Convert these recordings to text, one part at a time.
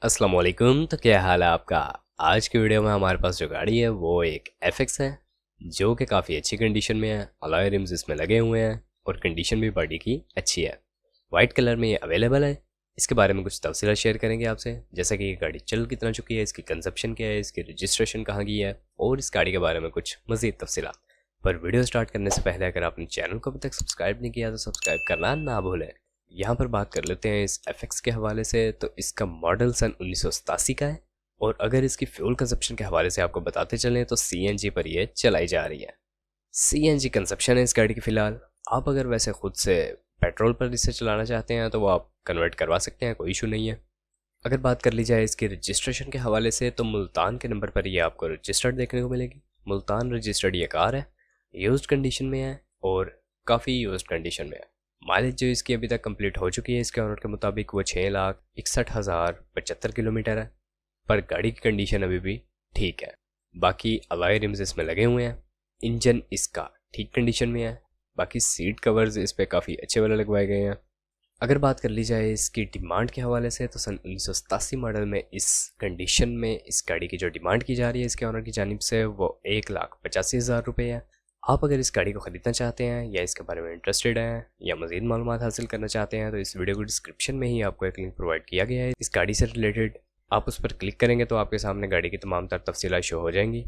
अस्सलाम वालेकुम। तो क्या हाल है आपका। आज की वीडियो में हमारे पास जो गाड़ी है वो एक FX है जो कि काफ़ी अच्छी कंडीशन में है। अलॉय रिम्स इसमें लगे हुए हैं और कंडीशन भी बॉडी की अच्छी है। वाइट कलर में ये अवेलेबल है। इसके बारे में कुछ तफसीलात शेयर करेंगे आपसे, जैसे कि ये गाड़ी चल कितना चुकी है, इसकी कंजप्शन क्या है, इसकी रजिस्ट्रेशन कहाँ की है और इस गाड़ी के बारे में कुछ मज़ीद तफसीलात। पर वीडियो स्टार्ट करने से पहले अगर आपने चैनल को अभी तक सब्सक्राइब नहीं किया तो सब्सक्राइब करना ना भूलें। यहाँ पर बात कर लेते हैं इस FX के हवाले से। तो इसका मॉडल सन 1987 का है और अगर इसकी फ्यूल कंजप्शन के हवाले से आपको बताते चलें तो CNG पर ये चलाई जा रही है। CNG कंजप्शन है इस गाड़ी की फ़िलहाल। आप अगर वैसे खुद से पेट्रोल पर इसे चलाना चाहते हैं तो वो आप कन्वर्ट करवा सकते हैं, कोई इशू नहीं है। अगर बात कर ली जाए इसकी रजिस्ट्रेशन के हवाले से तो मुल्तान के नंबर पर ये आपको रजिस्टर्ड देखने को मिलेगी। मुल्तान रजिस्टर्ड ये कार है, यूज्ड कंडीशन में है और काफ़ी यूज्ड कंडीशन में है। माइलेज जो इसकी अभी तक कंप्लीट हो चुकी है इसके ऑनर के मुताबिक वो 6,61,075 किलोमीटर है। पर गाड़ी की कंडीशन अभी भी ठीक है। बाकी अलॉय रिम्स इसमें लगे हुए हैं। इंजन इसका ठीक कंडीशन में है। बाकी सीट कवर्स इस पर काफ़ी अच्छे वाले लगवाए गए हैं। अगर बात कर ली जाए इसकी डिमांड के हवाले से तो सन 1987 मॉडल में इस कंडीशन में इस गाड़ी की जो डिमांड की जा रही है इसके ऑनर की जानिब से वो 1,85,000 रुपये है। आप अगर इस गाड़ी को ख़रीदना चाहते हैं या इसके बारे में इंटरेस्टेड हैं या मज़ीद मालूमात हासिल करना चाहते हैं तो इस वीडियो को डिस्क्रिप्शन में ही आपको एक लिंक प्रोवाइड किया गया है इस गाड़ी से रिलेटेड। आप उस पर क्लिक करेंगे तो आपके सामने गाड़ी की तमाम तर तफसीलात शो हो जाएंगी।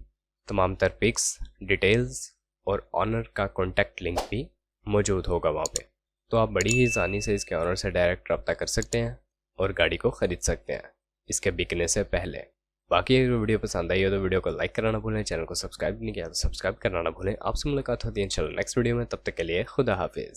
तमाम तर पिक्स, डिटेल्स और ऑनर का कॉन्टैक्ट लिंक भी मौजूद होगा वहाँ पे। तो आप बड़ी ही आसानी से इसके ऑनर से डायरेक्ट रब्ता कर सकते हैं और गाड़ी को ख़रीद सकते हैं इसके बिकने से पहले। बाकी अगर वीडियो पसंद आई हो तो वीडियो को लाइक करना ना भूलें, चैनल को सब्सक्राइब नहीं किया तो सब्सक्राइब करना ना भूलें। आपसे मुलाकात होती है इंशाल्लाह नेक्स्ट वीडियो में, तब तक के लिए खुदा हाफिज़।